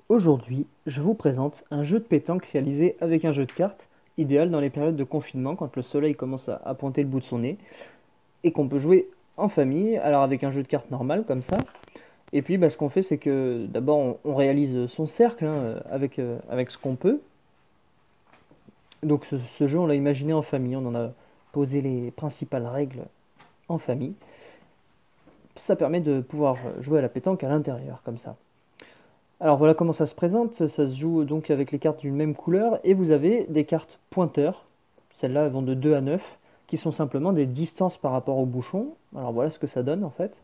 Aujourd'hui, je vous présente un jeu de pétanque réalisé avec un jeu de cartes, idéal dans les périodes de confinement quand le soleil commence à pointer le bout de son nez, et qu'on peut jouer en famille, alors avec un jeu de cartes normal comme ça. Et puis ce qu'on fait, c'est que d'abord on réalise son cercle hein, avec ce qu'on peut. Donc ce jeu, on l'a imaginé en famille, on en a posé les principales règles en famille. Ça permet de pouvoir jouer à la pétanque à l'intérieur, comme ça. Alors voilà comment ça se présente, ça se joue donc avec les cartes d'une même couleur et vous avez des cartes pointeurs, celles-là elles vont de 2 à 9, qui sont simplement des distances par rapport au bouchon. Alors voilà ce que ça donne en fait,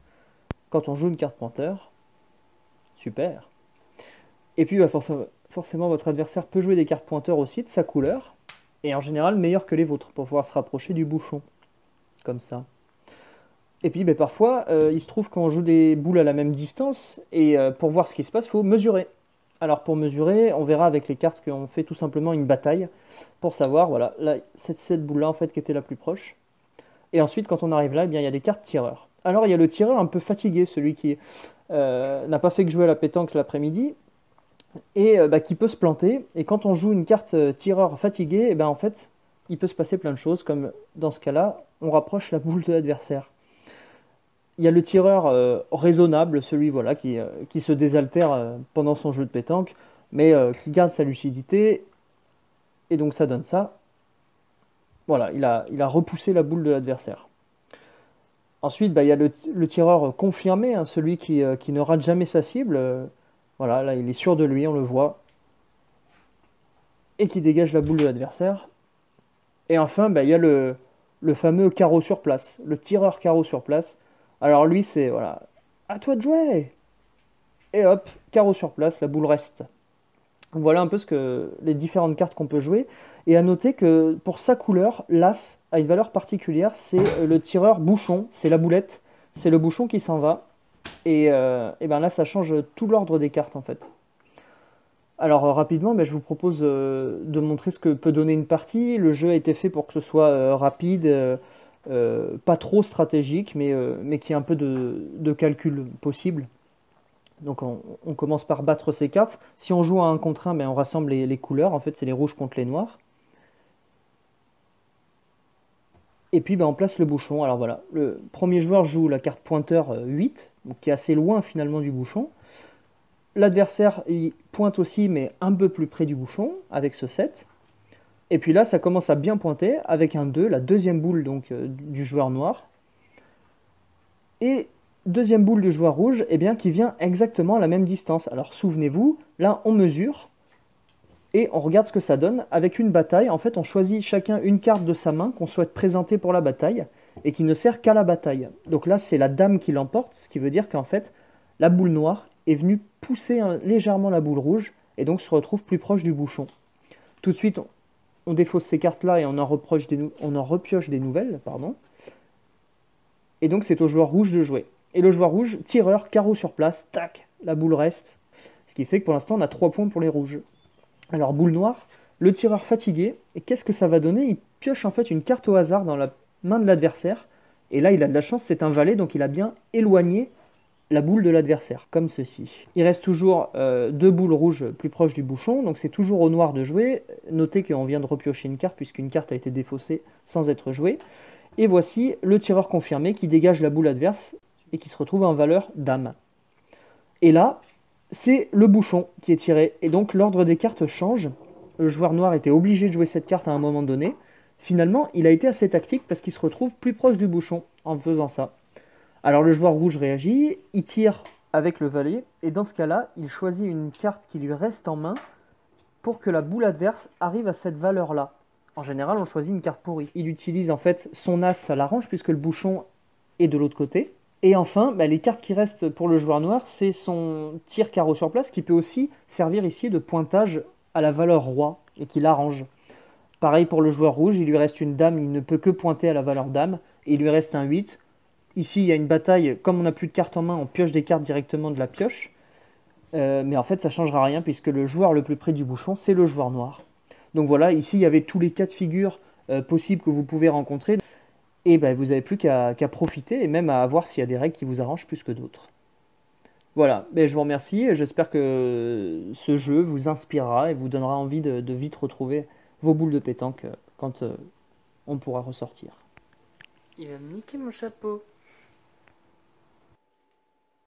quand on joue une carte pointeur, super. Et puis forcément votre adversaire peut jouer des cartes pointeurs aussi de sa couleur, et en général meilleures que les vôtres pour pouvoir se rapprocher du bouchon, comme ça. Et puis parfois il se trouve qu'on joue des boules à la même distance, et pour voir ce qui se passe, il faut mesurer. Alors pour mesurer, on verra avec les cartes qu'on fait tout simplement une bataille pour savoir, voilà, là, cette boule-là en fait qui était la plus proche. Et ensuite, quand on arrive là, eh bien, il y a des cartes tireurs. Alors il y a le tireur un peu fatigué, celui qui n'a pas fait que jouer à la pétanque l'après-midi, et qui peut se planter. Et quand on joue une carte tireur fatigué, eh ben, en fait, il peut se passer plein de choses, comme dans ce cas-là, on rapproche la boule de l'adversaire. Il y a le tireur raisonnable, celui voilà, qui se désaltère pendant son jeu de pétanque, mais qui garde sa lucidité, et donc ça donne ça. Voilà, il a repoussé la boule de l'adversaire. Ensuite, il y a le tireur confirmé, hein, celui qui ne rate jamais sa cible. Voilà, là il est sûr de lui, on le voit, et qui dégage la boule de l'adversaire. Et enfin, il y a le fameux carreau sur place, le tireur carreau sur place. Alors lui, c'est voilà, à toi de jouer. Et hop, carreau sur place, la boule reste. Voilà un peu les différentes cartes qu'on peut jouer. Et à noter que pour sa couleur, l'as a une valeur particulière, c'est le tireur bouchon, c'est la boulette, c'est le bouchon qui s'en va. Et ben là, ça change tout l'ordre des cartes en fait. Alors rapidement, je vous propose de montrer ce que peut donner une partie. Le jeu a été fait pour que ce soit rapide, pas trop stratégique, mais qu'il y ait un peu de calcul possible. Donc on commence par battre ses cartes. Si on joue à un contre un, on rassemble les couleurs. En fait, c'est les rouges contre les noirs. Et puis on place le bouchon. Alors voilà, le premier joueur joue la carte pointeur 8, donc qui est assez loin finalement du bouchon. L'adversaire il pointe aussi, mais un peu plus près du bouchon, avec ce 7. Et puis là, ça commence à bien pointer avec un 2, la deuxième boule donc, du joueur noir. Et deuxième boule du joueur rouge, qui vient exactement à la même distance. Alors souvenez-vous, là on mesure, et on regarde ce que ça donne. Avec une bataille, en fait, on choisit chacun une carte de sa main qu'on souhaite présenter pour la bataille, et qui ne sert qu'à la bataille. Donc là, c'est la dame qui l'emporte, ce qui veut dire qu'en fait, la boule noire est venue pousser légèrement la boule rouge, et donc se retrouve plus proche du bouchon. Tout de suite, on défausse ces cartes-là et on en repioche des nouvelles, pardon. Et donc c'est au joueur rouge de jouer. Et le joueur rouge, tireur, carreau sur place, tac, la boule reste. Ce qui fait que pour l'instant, on a 3 points pour les rouges. Alors boule noire, le tireur fatigué, et qu'est-ce que ça va donner? Il pioche en fait une carte au hasard dans la main de l'adversaire, et là il a de la chance, c'est un valet, donc il a bien éloigné la boule de l'adversaire, comme ceci. Il reste toujours 2 boules rouges plus proches du bouchon, donc c'est toujours au noir de jouer. Notez qu'on vient de repiocher une carte, puisqu'une carte a été défaussée sans être jouée. Et voici le tireur confirmé qui dégage la boule adverse, et qui se retrouve en valeur dame. Et là, c'est le bouchon qui est tiré, et donc l'ordre des cartes change. Le joueur noir était obligé de jouer cette carte à un moment donné. Finalement, il a été assez tactique parce qu'il se retrouve plus proche du bouchon en faisant ça. Alors le joueur rouge réagit, il tire avec le valet, et dans ce cas-là, il choisit une carte qui lui reste en main pour que la boule adverse arrive à cette valeur-là. En général, on choisit une carte pourrie. Il utilise en fait son as, ça l'arrange puisque le bouchon est de l'autre côté. Et enfin, les cartes qui restent pour le joueur noir, c'est son tir carreau sur place qui peut aussi servir ici de pointage à la valeur roi et qui l'arrange. Pareil pour le joueur rouge, il lui reste une dame, il ne peut que pointer à la valeur dame, et il lui reste un 8. Ici, il y a une bataille, comme on n'a plus de cartes en main, on pioche des cartes directement de la pioche. Mais en fait, ça ne changera rien puisque le joueur le plus près du bouchon, c'est le joueur noir. Donc voilà, ici, il y avait tous les cas de figure possibles que vous pouvez rencontrer. Et vous n'avez plus qu'à profiter et même à voir s'il y a des règles qui vous arrangent plus que d'autres. Voilà, mais je vous remercie et j'espère que ce jeu vous inspirera et vous donnera envie de vite retrouver vos boules de pétanque quand on pourra ressortir. Il va me niquer mon chapeau.